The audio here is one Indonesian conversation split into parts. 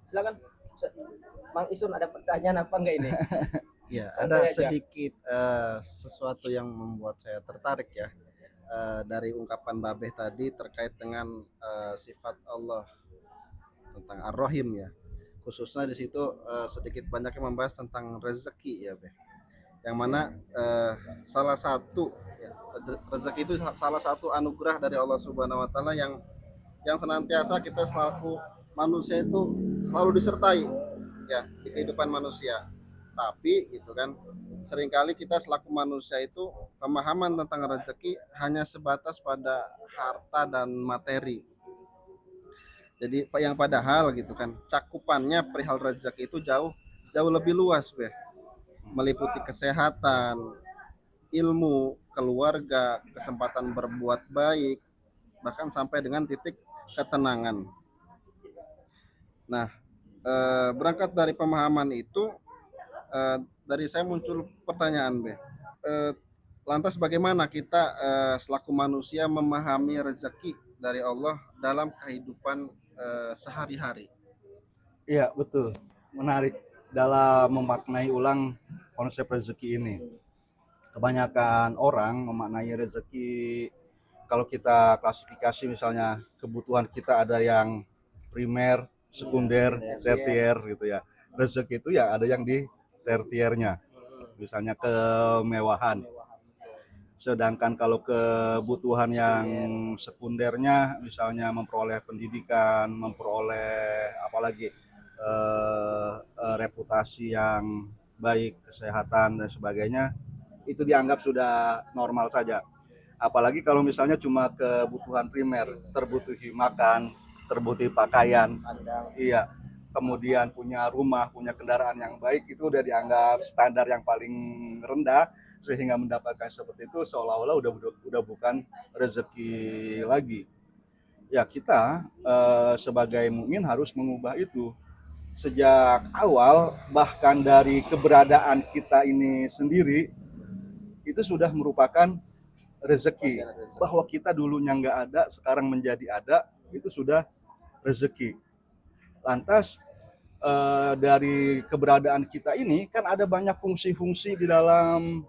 Silakan. Mang Isun ada pertanyaan apa enggak ini? Ya, ada Santai aja. sedikit sesuatu yang membuat saya tertarik ya dari ungkapan Babeh tadi terkait dengan sifat Allah tentang Ar-Rahim ya. Khususnya di situ sedikit banyaknya membahas tentang rezeki ya, Beh. Yang mana salah satu ya, rezeki itu salah satu anugerah dari Allah Subhanahu wa taala yang senantiasa kita selaku manusia itu selalu disertai ya di kehidupan manusia. Tapi gitu kan seringkali kita selaku manusia itu pemahaman tentang rezeki hanya sebatas pada harta dan materi. Jadi yang padahal gitu kan cakupannya perihal rezeki itu jauh jauh lebih luas, Beh. Meliputi kesehatan, ilmu, keluarga, kesempatan berbuat baik, bahkan sampai dengan titik ketenangan. Nah, berangkat dari pemahaman itu, dari saya muncul pertanyaan, Be. Eh, Lantas bagaimana kita selaku manusia memahami rezeki dari Allah dalam kehidupan sehari-hari? Iya, betul. Menarik dalam memaknai ulang konsep rezeki ini. Kebanyakan orang memaknai rezeki, kalau kita klasifikasi misalnya kebutuhan kita ada yang primer, sekunder, tertier gitu ya. Rezeki itu ya ada yang di tertiernya, misalnya kemewahan. Sedangkan kalau kebutuhan yang sekundernya, misalnya memperoleh pendidikan, memperoleh apalagi reputasi yang baik, kesehatan dan sebagainya, itu dianggap sudah normal saja. Apalagi kalau misalnya cuma kebutuhan primer, terbutuhi makan, terbutuhi pakaian, iya, kemudian punya rumah, punya kendaraan yang baik, itu udah dianggap standar yang paling rendah, sehingga mendapatkan seperti itu seolah-olah udah bukan rezeki lagi. Ya kita sebagai mukmin harus mengubah itu sejak awal, bahkan dari keberadaan kita ini sendiri itu sudah merupakan rezeki. Bahwa kita dulunya nggak ada, sekarang menjadi ada, itu sudah rezeki. Lantas dari keberadaan kita ini kan ada banyak fungsi-fungsi di dalam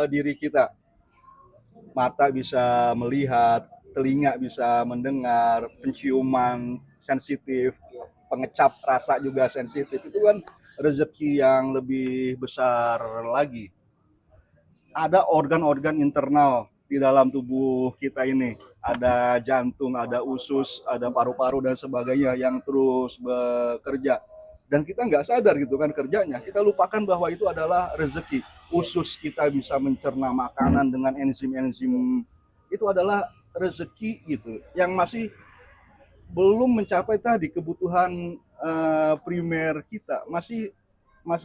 diri kita. Mata bisa melihat, telinga bisa mendengar, penciuman sensitif, pengecap rasa juga sensitif. Itu kan rezeki yang lebih besar lagi. Ada organ-organ internal di dalam tubuh kita ini. Ada jantung, ada usus, ada paru-paru dan sebagainya yang terus bekerja. Dan kita nggak sadar gitu kan kerjanya. Kita lupakan bahwa itu adalah rezeki. Usus kita bisa mencerna makanan dengan enzim-enzim. Itu adalah rezeki gitu. Yang masih belum mencapai tadi kebutuhan primer kita. Masih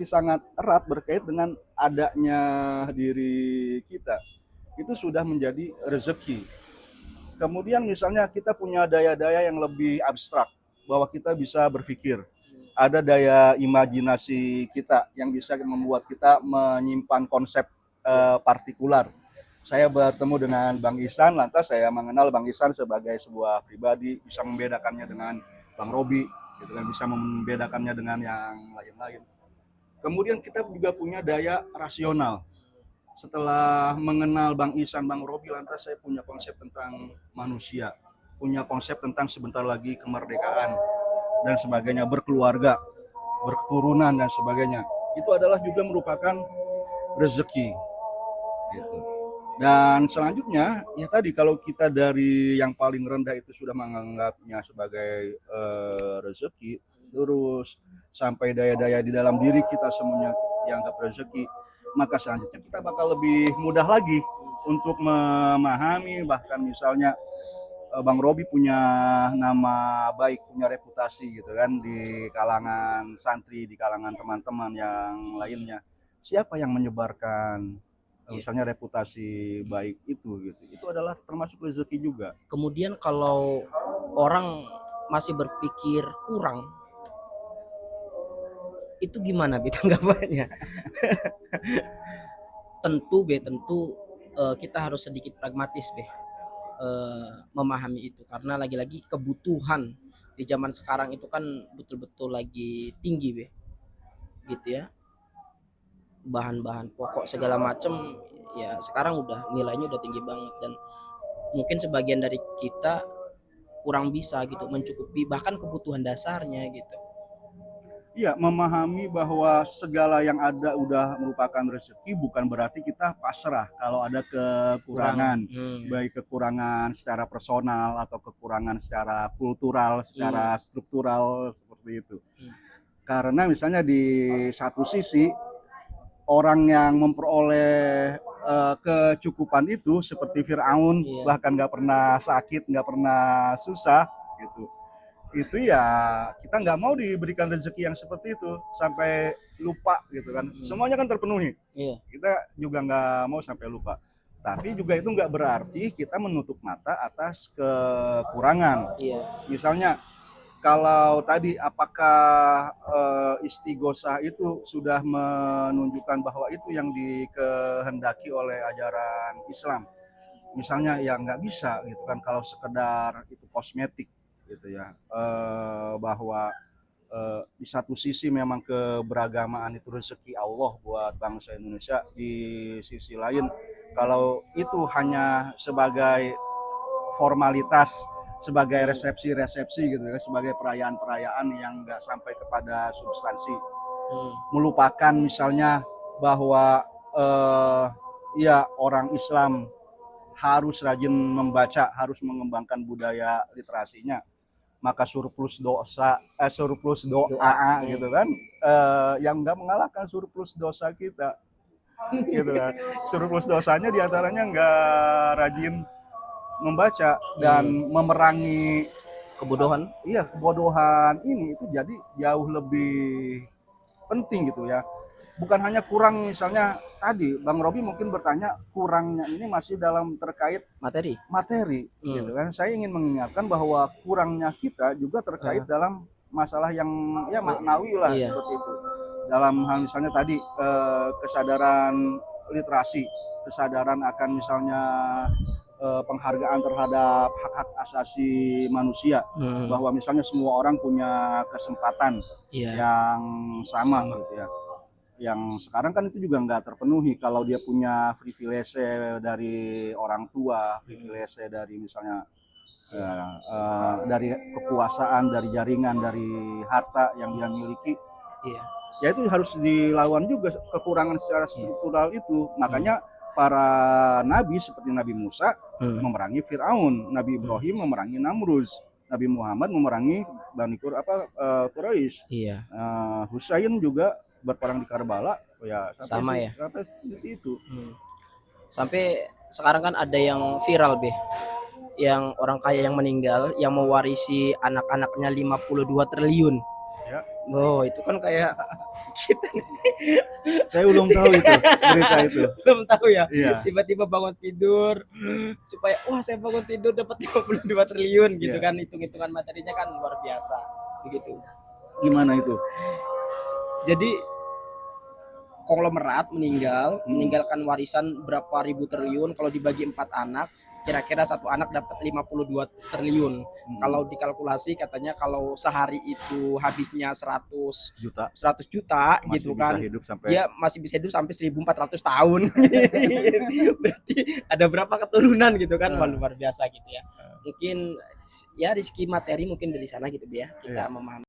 sangat erat berkait dengan adanya diri kita. Itu sudah menjadi rezeki. Kemudian misalnya kita punya daya-daya yang lebih abstrak, bahwa kita bisa berpikir. Ada daya imajinasi kita yang bisa membuat kita menyimpan konsep partikular. Saya bertemu dengan Bang Ihsan, lantas saya mengenal Bang Ihsan sebagai sebuah pribadi, bisa membedakannya dengan Bang Robi, gitu kan, bisa membedakannya dengan yang lain-lain. Kemudian kita juga punya daya rasional. Setelah mengenal Bang Ihsan, Bang Robi, lantas saya punya konsep tentang manusia, punya konsep tentang sebentar lagi kemerdekaan dan sebagainya, berkeluarga, berketurunan dan sebagainya. Itu adalah juga merupakan rezeki. Gitu. Dan selanjutnya, ya tadi kalau kita dari yang paling rendah itu sudah menganggapnya sebagai rezeki, terus sampai daya-daya di dalam diri kita semuanya dianggap rezeki, maka selanjutnya kita bakal lebih mudah lagi untuk memahami. Bahkan misalnya Bang Robi punya nama baik, punya reputasi gitu kan di kalangan santri, di kalangan teman-teman yang lainnya. Siapa yang menyebarkan misalnya reputasi baik itu anggalah termasuk rezeki juga. Kemudian kalau orang masih berpikir kurang, itu gimana Be tanggapannya? tentu kita harus sedikit pragmatis Be, memahami itu karena lagi-lagi kebutuhan di zaman sekarang itu kan betul-betul lagi tinggi Be, gitu ya, bahan-bahan pokok segala macem ya sekarang udah nilainya udah tinggi banget, dan mungkin sebagian dari kita kurang bisa gitu mencukupi bahkan kebutuhan dasarnya gitu. Iya, memahami bahwa segala yang ada udah merupakan rezeki, bukan berarti kita pasrah kalau ada kekurangan, baik kekurangan secara personal atau kekurangan secara kultural, secara struktural seperti itu. Karena misalnya di satu sisi orang yang memperoleh kecukupan itu seperti Firaun, bahkan nggak pernah sakit, nggak pernah susah gitu. Itu ya kita nggak mau diberikan rezeki yang seperti itu sampai lupa gitu kan. Semuanya kan terpenuhi. Kita juga nggak mau sampai lupa. Tapi juga itu nggak berarti kita menutup mata atas kekurangan. Misalnya kalau tadi apakah istighosah itu sudah menunjukkan bahwa itu yang dikehendaki oleh ajaran Islam. Misalnya ya nggak bisa gitu kan kalau sekedar itu kosmetik gitu ya, bahwa di satu sisi memang keberagamaan itu rezeki Allah buat bangsa Indonesia, di sisi lain kalau itu hanya sebagai formalitas, sebagai resepsi-resepsi gitu ya, sebagai perayaan-perayaan yang nggak sampai kepada substansi, melupakan misalnya bahwa ya orang Islam harus rajin membaca, harus mengembangkan budaya literasinya, maka surplus doa gitu kan, yang nggak mengalahkan surplus dosa kita gitu kan. Surplus dosanya diantaranya nggak rajin membaca dan memerangi kebodohan. Kebodohan ini itu jadi jauh lebih penting gitu ya. Bukan hanya kurang, misalnya tadi Bang Robi mungkin bertanya kurangnya ini masih dalam terkait materi gitu kan. Saya ingin mengingatkan bahwa kurangnya kita juga terkait dalam masalah yang ya maknawi lah, seperti itu. Dalam hal misalnya tadi kesadaran literasi, kesadaran akan misalnya penghargaan terhadap hak-hak asasi manusia, bahwa misalnya semua orang punya kesempatan yang sama gitu ya. Yang sekarang kan itu juga nggak terpenuhi. Kalau dia punya privilege dari orang tua, privilege dari misalnya dari kekuasaan, dari jaringan, dari harta yang dia miliki, ya itu harus dilawan juga kekurangan secara struktural itu. Makanya para nabi seperti Nabi Musa memerangi Firaun, Nabi Ibrahim memerangi Namrud, Nabi Muhammad memerangi Bani Quraisy, Husain juga berperang di Karbala, ya sampai seperti itu. Sampai sekarang kan ada yang viral Be, yang orang kaya yang meninggal yang mewarisi anak-anaknya 52 triliun. Oh itu kan kayak kita. Saya belum tahu itu berita itu. Belum tahu ya. Tiba-tiba bangun tidur supaya saya bangun tidur dapat 52 triliun gitu kan, hitung-hitungan materinya kan luar biasa begitu. Gimana itu? Jadi konglomerat meninggalkan warisan berapa ribu triliun, kalau dibagi 4 anak kira-kira satu anak dapat 52 triliun. Kalau dikalkulasi katanya kalau sehari itu habisnya 100 juta gitu kan, dia masih bisa hidup sampai 1400 tahun. Berarti ada berapa keturunan gitu kan, luar biasa gitu ya. Mungkin ya rezeki materi mungkin dari sana gitu ya, kita memahami.